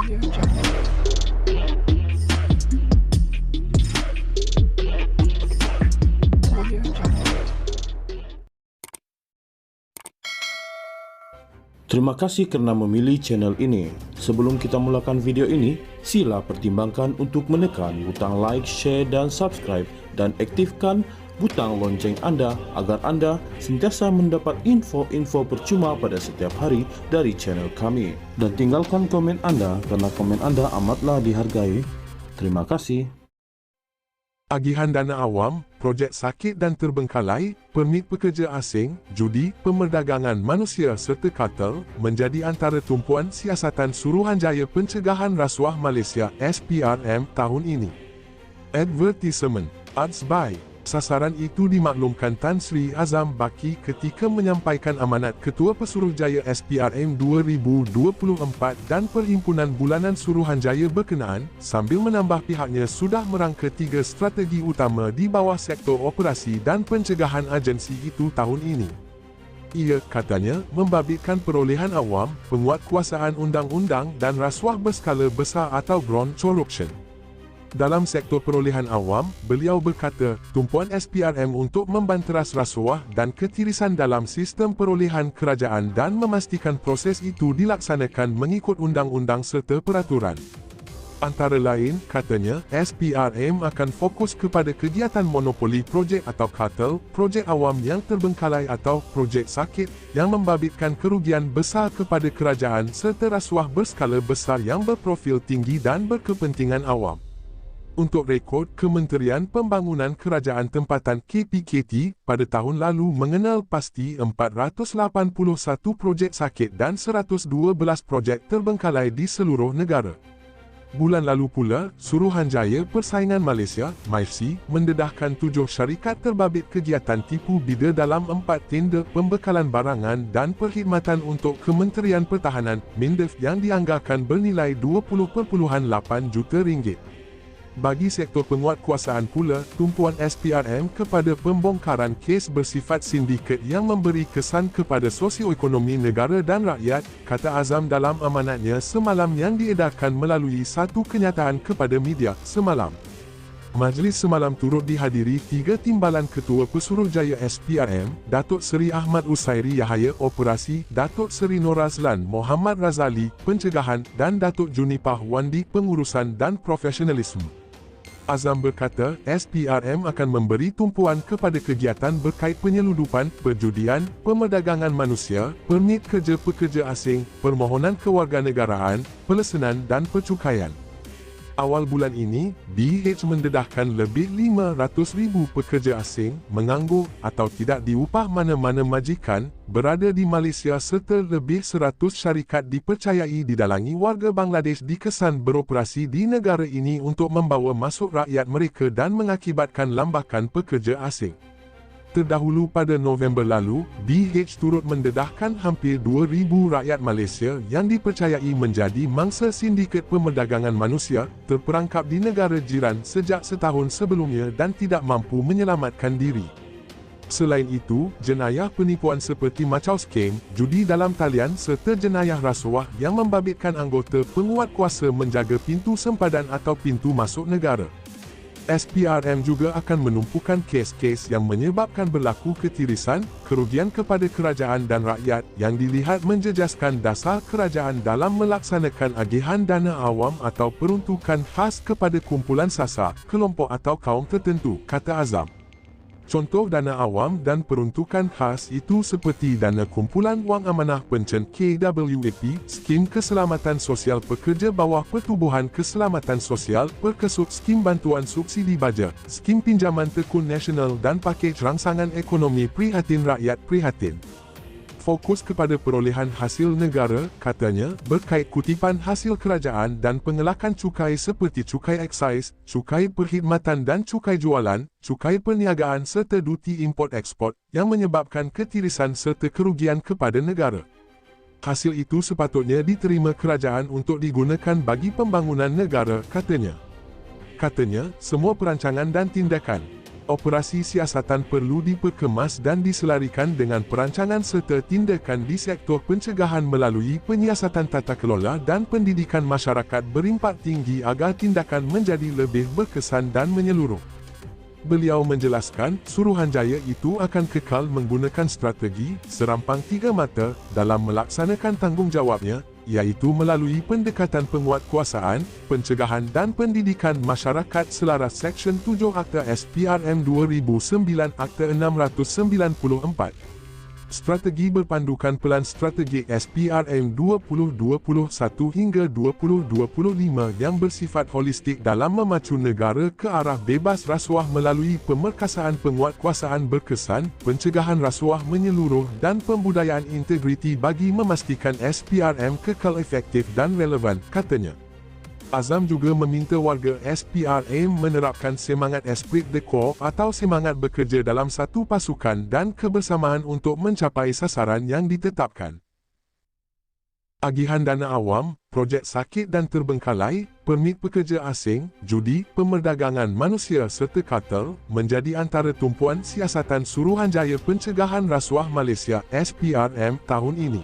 Terima kasih kerana memilih channel ini. Sebelum kita mulakan video ini, sila pertimbangkan untuk menekan butang like, share dan subscribe dan aktifkan butang lonceng anda agar anda sentiasa mendapat info-info percuma pada setiap hari dari channel kami. Dan tinggalkan komen anda kerana komen anda amatlah dihargai. Terima kasih. Agihan dana awam, projek sakit dan terbengkalai, permit pekerja asing, judi, pemerdagangan manusia serta kartel menjadi antara tumpuan siasatan Suruhanjaya Pencegahan Rasuah Malaysia SPRM tahun ini. Advertisement, Ads by. Sasaran itu dimaklumkan Tan Sri Azam Baki ketika menyampaikan amanat Ketua Pesuruhjaya SPRM 2024 dan Perhimpunan Bulanan Suruhanjaya berkenaan, sambil menambah pihaknya sudah merangka 3 strategi utama di bawah sektor operasi dan pencegahan agensi itu tahun ini. Ia, katanya, membabitkan perolehan awam, penguatkuasaan undang-undang dan rasuah berskala besar atau ground corruption. Dalam sektor perolehan awam, beliau berkata, tumpuan SPRM untuk membanteras rasuah dan ketirisan dalam sistem perolehan kerajaan dan memastikan proses itu dilaksanakan mengikut undang-undang serta peraturan. Antara lain, katanya, SPRM akan fokus kepada kegiatan monopoli projek atau kartel, projek awam yang terbengkalai atau projek sakit, yang membabitkan kerugian besar kepada kerajaan serta rasuah berskala besar yang berprofil tinggi dan berkepentingan awam. Untuk rekod, Kementerian Pembangunan Kerajaan Tempatan KPKT pada tahun lalu mengenal pasti 481 projek sakit dan 112 projek terbengkalai di seluruh negara. Bulan lalu pula, Suruhanjaya Persaingan Malaysia (MIFC) mendedahkan 7 syarikat terbabit kegiatan tipu bida dalam 4 tender pembekalan barangan dan perkhidmatan untuk Kementerian Pertahanan (MINDEF) yang dianggarkan bernilai RM20.8 juta. Bagi sektor penguatkuasaan pula, tumpuan SPRM kepada pembongkaran kes bersifat sindiket yang memberi kesan kepada sosioekonomi negara dan rakyat, kata Azam dalam amanatnya semalam yang diedarkan melalui satu kenyataan kepada media semalam. Majlis semalam turut dihadiri 3 timbalan Ketua Pesuruhjaya SPRM, Datuk Seri Ahmad Usairi Yahaya Operasi, Datuk Seri Norazlan Muhammad Razali Pencegahan dan Datuk Junipah Wandi Pengurusan dan Profesionalisme. Azam berkata, SPRM akan memberi tumpuan kepada kegiatan berkait penyeludupan, perjudian, pemerdagangan manusia, permit kerja pekerja asing, permohonan kewarganegaraan, pelesenan dan percukaian. Awal bulan ini, DH mendedahkan lebih 500,000 pekerja asing, menganggur atau tidak diupah mana-mana majikan, berada di Malaysia serta lebih 100 syarikat dipercayai didalangi warga Bangladesh dikesan beroperasi di negara ini untuk membawa masuk rakyat mereka dan mengakibatkan lambakan pekerja asing. Terdahulu pada November lalu, DH turut mendedahkan hampir 2,000 rakyat Malaysia yang dipercayai menjadi mangsa sindiket pemerdagangan manusia, terperangkap di negara jiran sejak setahun sebelumnya dan tidak mampu menyelamatkan diri. Selain itu, jenayah penipuan seperti macau skem, judi dalam talian serta jenayah rasuah yang membabitkan anggota penguatkuasa menjaga pintu sempadan atau pintu masuk negara. SPRM juga akan menumpukan kes-kes yang menyebabkan berlaku ketirisan, kerugian kepada kerajaan dan rakyat yang dilihat menjejaskan dasar kerajaan dalam melaksanakan agihan dana awam atau peruntukan khas kepada kumpulan sasar, kelompok atau kaum tertentu, kata Azam. Contoh dana awam dan peruntukan khas itu seperti dana kumpulan wang amanah pencen KWAP, skim keselamatan sosial pekerja bawah Pertubuhan Keselamatan Sosial, Perkesut, skim bantuan subsidi baja, skim pinjaman tekun nasional dan pakej rangsangan ekonomi prihatin rakyat prihatin. Fokus kepada perolehan hasil negara, katanya, berkait kutipan hasil kerajaan dan pengelakan cukai seperti cukai eksais, cukai perkhidmatan dan cukai jualan, cukai perniagaan serta duti import-eksport, yang menyebabkan ketirisan serta kerugian kepada negara. Hasil itu sepatutnya diterima kerajaan untuk digunakan bagi pembangunan negara, katanya. Katanya, semua perancangan dan tindakan Operasi siasatan perlu diperkemas dan diselarikan dengan perancangan serta tindakan di sektor pencegahan melalui penyiasatan tata kelola dan pendidikan masyarakat berimpak tinggi agar tindakan menjadi lebih berkesan dan menyeluruh. Beliau menjelaskan, Suruhanjaya itu akan kekal menggunakan strategi serampang tiga mata dalam melaksanakan tanggungjawabnya, iaitu melalui pendekatan penguatkuasaan, pencegahan dan pendidikan masyarakat selaras Seksyen 7 Akta SPRM 2009 Akta 694. Strategi berpandukan Pelan Strategi SPRM 2021 hingga 2025 yang bersifat holistik dalam memacu negara ke arah bebas rasuah melalui pemerkasaan penguatkuasaan berkesan, pencegahan rasuah menyeluruh dan pembudayaan integriti bagi memastikan SPRM kekal efektif dan relevan, katanya. Azam juga meminta warga SPRM menerapkan semangat esprit de corps atau semangat bekerja dalam satu pasukan dan kebersamaan untuk mencapai sasaran yang ditetapkan. Agihan dana awam, projek sakit dan terbengkalai, permit pekerja asing, judi, pemerdagangan manusia serta kartel menjadi antara tumpuan siasatan Suruhanjaya Pencegahan Rasuah Malaysia SPRM tahun ini.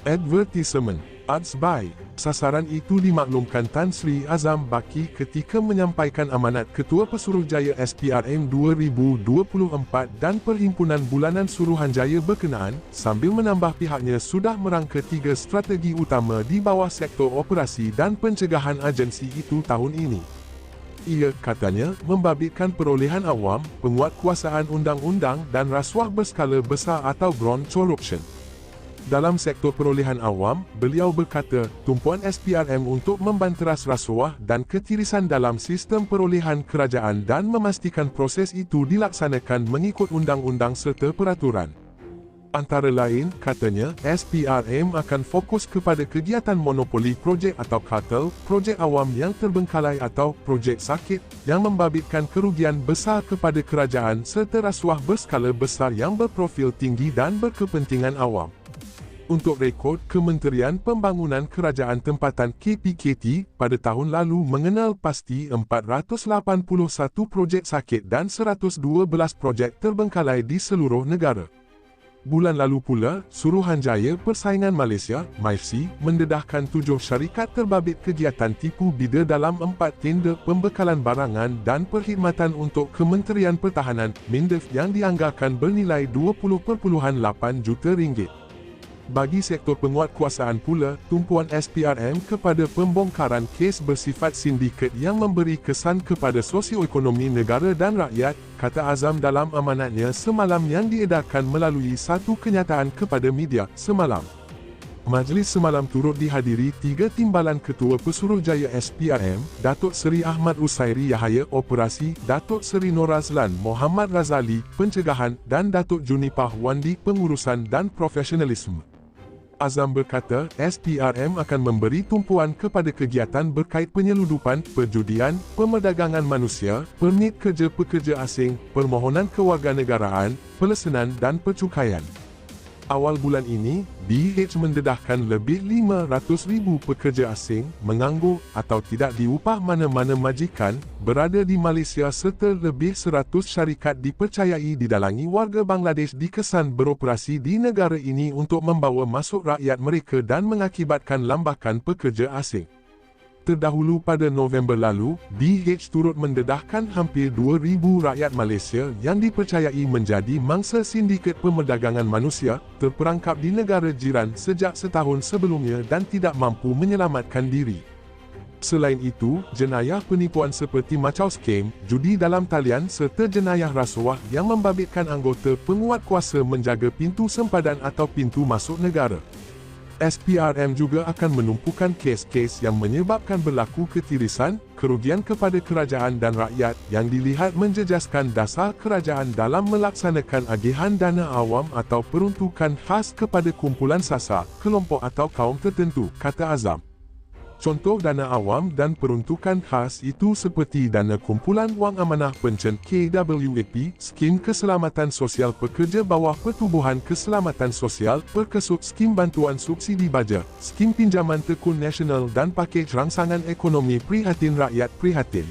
Advertisement Ads by sasaran itu dimaklumkan Tan Sri Azam Baki ketika menyampaikan amanat Ketua Pesuruhjaya SPRM 2024 dan Perhimpunan Bulanan Suruhanjaya berkenaan, sambil menambah pihaknya sudah merangka 3 strategi utama di bawah sektor operasi dan pencegahan agensi itu tahun ini. Ia, katanya, membabitkan perolehan awam, penguatkuasaan undang-undang dan rasuah berskala besar atau ground corruption. Dalam sektor perolehan awam, beliau berkata, tumpuan SPRM untuk membanteras rasuah dan ketirisan dalam sistem perolehan kerajaan dan memastikan proses itu dilaksanakan mengikut undang-undang serta peraturan. Antara lain, katanya, SPRM akan fokus kepada kegiatan monopoli projek atau kartel, projek awam yang terbengkalai atau projek sakit, yang membabitkan kerugian besar kepada kerajaan serta rasuah berskala besar yang berprofil tinggi dan berkepentingan awam. Untuk rekod, Kementerian Pembangunan Kerajaan Tempatan KPKT pada tahun lalu mengenal pasti 481 projek sakit dan 112 projek terbengkalai di seluruh negara. Bulan lalu pula, Suruhanjaya Persaingan Malaysia (MIFC) mendedahkan 7 syarikat terbabit kegiatan tipu bida dalam 4 tender pembekalan barangan dan perkhidmatan untuk Kementerian Pertahanan (MINDEF) yang dianggarkan bernilai RM20.8 juta. Bagi sektor penguatkuasaan pula, tumpuan SPRM kepada pembongkaran kes bersifat sindiket yang memberi kesan kepada sosioekonomi negara dan rakyat, kata Azam dalam amanatnya semalam yang diedarkan melalui satu kenyataan kepada media semalam. Majlis semalam turut dihadiri 3 timbalan Ketua Pesuruhjaya SPRM, Datuk Seri Ahmad Usairi Yahaya Operasi, Datuk Seri Norazlan Muhammad Razali Pencegahan dan Datuk Junipah Wandi Pengurusan dan Profesionalisme. Azam berkata, SPRM akan memberi tumpuan kepada kegiatan berkait penyeludupan, perjudian, pemerdagangan manusia, permit kerja pekerja asing, permohonan kewarganegaraan, pelesenan dan percukaian. Awal bulan ini, DH mendedahkan lebih 500,000 pekerja asing, menganggur atau tidak diupah mana-mana majikan, berada di Malaysia serta lebih 100 syarikat dipercayai didalangi warga Bangladesh dikesan beroperasi di negara ini untuk membawa masuk rakyat mereka dan mengakibatkan lambakan pekerja asing. Terdahulu pada November lalu, DH turut mendedahkan hampir 2,000 rakyat Malaysia yang dipercayai menjadi mangsa sindiket pemerdagangan manusia, terperangkap di negara jiran sejak setahun sebelumnya dan tidak mampu menyelamatkan diri. Selain itu, jenayah penipuan seperti macau skem, judi dalam talian serta jenayah rasuah yang membabitkan anggota penguatkuasa menjaga pintu sempadan atau pintu masuk negara. SPRM juga akan menumpukan kes-kes yang menyebabkan berlaku ketirisan, kerugian kepada kerajaan dan rakyat yang dilihat menjejaskan dasar kerajaan dalam melaksanakan agihan dana awam atau peruntukan khas kepada kumpulan sasar, kelompok atau kaum tertentu, kata Azam. Contoh dana awam dan peruntukan khas itu seperti dana kumpulan wang amanah pencen KWAP, skim keselamatan sosial pekerja bawah Pertubuhan Keselamatan Sosial, Perkesut, skim bantuan subsidi baja, skim pinjaman tekun nasional dan pakej rangsangan ekonomi prihatin rakyat prihatin.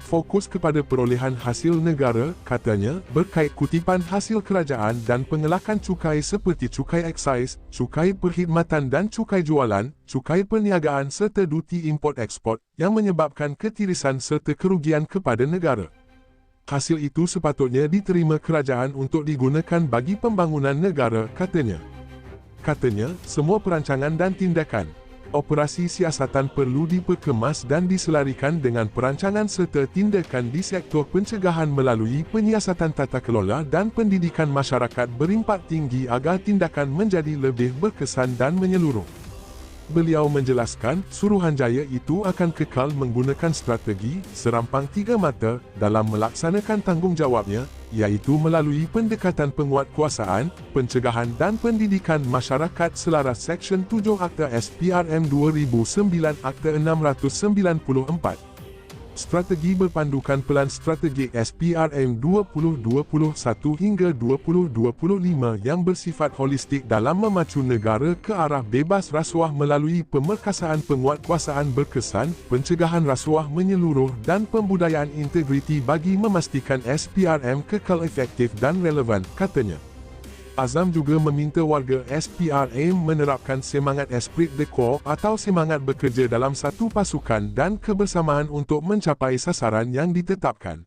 fokus kepada perolehan hasil negara, katanya, berkait kutipan hasil kerajaan dan pengelakan cukai seperti cukai eksais, cukai perkhidmatan dan cukai jualan, cukai perniagaan serta duti import-eksport yang menyebabkan ketirisan serta kerugian kepada negara. Hasil itu sepatutnya diterima kerajaan untuk digunakan bagi pembangunan negara, katanya. Katanya, semua perancangan dan tindakan operasi siasatan perlu diperkemas dan diselarikan dengan perancangan serta tindakan di sektor pencegahan melalui penyiasatan tata kelola dan pendidikan masyarakat berimpak tinggi agar tindakan menjadi lebih berkesan dan menyeluruh. Beliau menjelaskan, Suruhanjaya itu akan kekal menggunakan strategi serampang tiga mata dalam melaksanakan tanggungjawabnya, iaitu melalui pendekatan penguatkuasaan, pencegahan dan pendidikan masyarakat selaras Seksyen 7 Akta SPRM 2009 Akta 694. Strategi berpandukan Pelan Strategik SPRM 2021 hingga 2025 yang bersifat holistik dalam memacu negara ke arah bebas rasuah melalui pemerkasaan penguatkuasaan berkesan, pencegahan rasuah menyeluruh dan pembudayaan integriti bagi memastikan SPRM kekal efektif dan relevan, katanya. Azam juga meminta warga SPRM menerapkan semangat esprit de corps atau semangat bekerja dalam satu pasukan dan kebersamaan untuk mencapai sasaran yang ditetapkan.